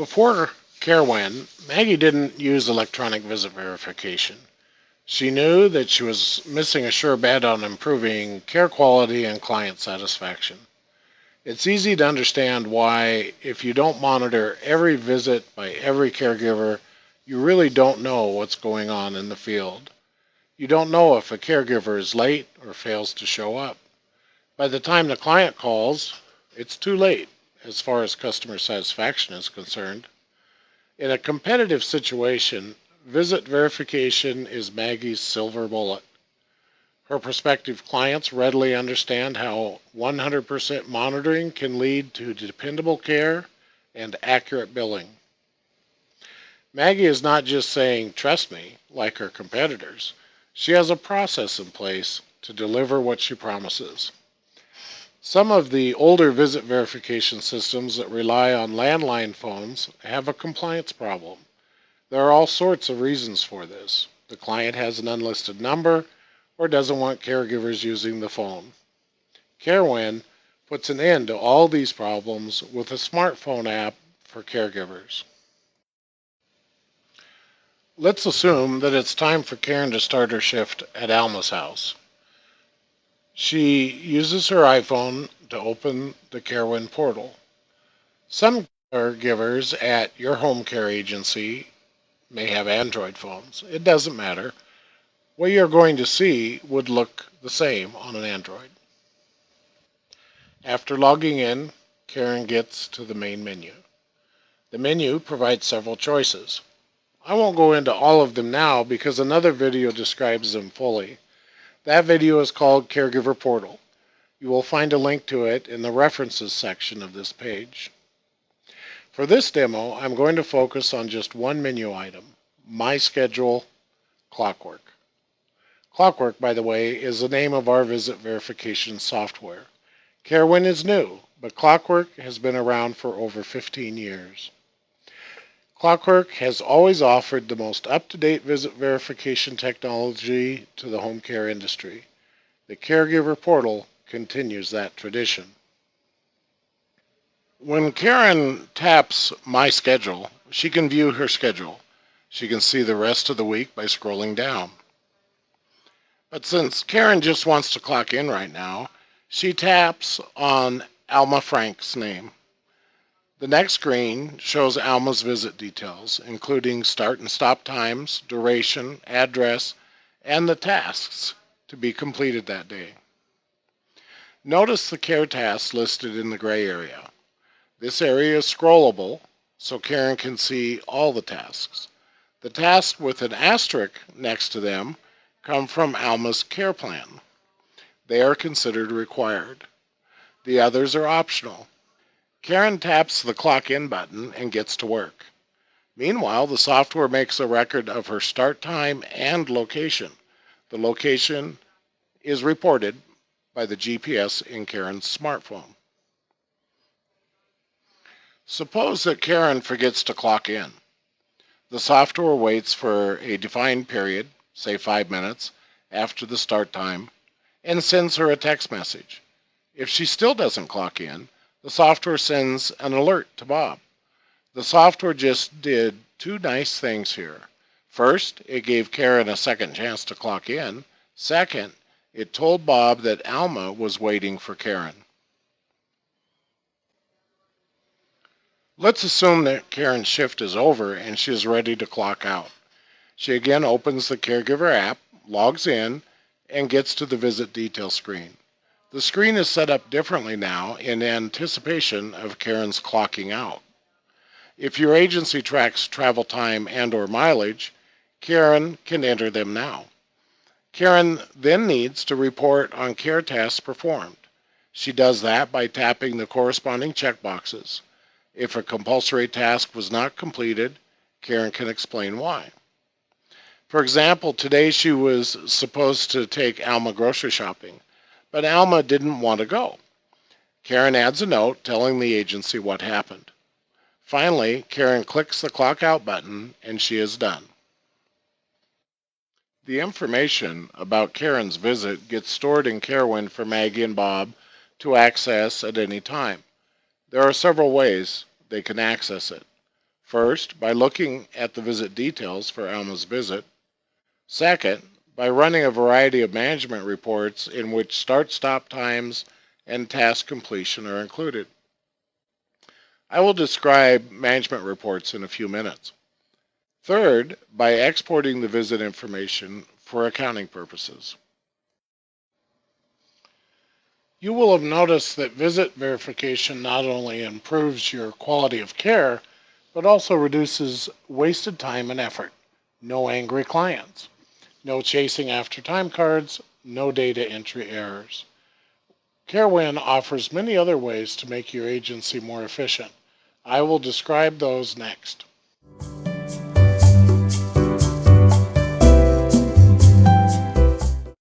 Before CareWhen, Maggie didn't use electronic visit verification. She knew that she was missing a sure bet on improving care quality and client satisfaction. It's easy to understand why, if you don't monitor every visit by every caregiver, you really don't know what's going on in the field. You don't know if a caregiver is late or fails to show up. By the time the client calls, it's too late as far as customer satisfaction is concerned. In a competitive situation, visit verification is Maggie's silver bullet. Her prospective clients readily understand how 100% monitoring can lead to dependable care and accurate billing. Maggie is not just saying, "Trust me," like her competitors. She has a process in place to deliver what she promises. Some of the older visit verification systems that rely on landline phones have a compliance problem. There are all sorts of reasons for this. The client has an unlisted number or doesn't want caregivers using the phone. CareWhen puts an end to all these problems with a smartphone app for caregivers. Let's assume that it's time for Karen to start her shift at Alma's house. She uses her iPhone to open the CareWhen portal. Some caregivers at your home care agency may have Android phones. It doesn't matter. What you're going to see would look the same on an Android. After logging in, Karen gets to the main menu. The menu provides several choices. I won't go into all of them now because another video describes them fully. That video is called Caregiver Portal. You will find a link to it in the references section of this page. For this demo, I'm going to focus on just one menu item, My Schedule Clockwork. Clockwork, by the way, is the name of our visit verification software. CareWhen is new, but Clockwork has been around for over 15 years. Clockwork has always offered the most up-to-date visit verification technology to the home care industry. The Caregiver Portal continues that tradition. When Karen taps My Schedule, she can view her schedule. She can see the rest of the week by scrolling down. But since Karen just wants to clock in right now, she taps on Alma Frank's name. The next screen shows Alma's visit details, including start and stop times, duration, address, and the tasks to be completed that day. Notice the care tasks listed in the gray area. This area is scrollable, so Karen can see all the tasks. The tasks with an asterisk next to them come from Alma's care plan. They are considered required. The others are optional. Karen taps the Clock In button and gets to work. Meanwhile, the software makes a record of her start time and location. The location is reported by the GPS in Karen's smartphone. Suppose that Karen forgets to clock in. The software waits for a defined period, say 5 minutes, after the start time, and sends her a text message. If she still doesn't clock in, the software sends an alert to Bob. The software just did two nice things here. First, it gave Karen a second chance to clock in. Second, it told Bob that Alma was waiting for Karen. Let's assume that Karen's shift is over and she is ready to clock out. She again opens the Caregiver app, logs in, and gets to the visit detail screen. The screen is set up differently now in anticipation of Karen's clocking out. If your agency tracks travel time and/or mileage, Karen can enter them now. Karen then needs to report on care tasks performed. She does that by tapping the corresponding checkboxes. If a compulsory task was not completed, Karen can explain why. For example, today she was supposed to take Alma grocery shopping, but Alma didn't want to go. Karen adds a note telling the agency what happened. Finally, Karen clicks the clock out button and she is done. The information about Karen's visit gets stored in CareWhen for Maggie and Bob to access at any time. There are several ways they can access it. First, by looking at the visit details for Alma's visit. Second, by running a variety of management reports in which start-stop times and task completion are included. I will describe management reports in a few minutes. Third, by exporting the visit information for accounting purposes. You will have noticed that visit verification not only improves your quality of care, but also reduces wasted time and effort. No angry clients, no chasing after time cards, no data entry errors. CareWhen offers many other ways to make your agency more efficient. I will describe those next.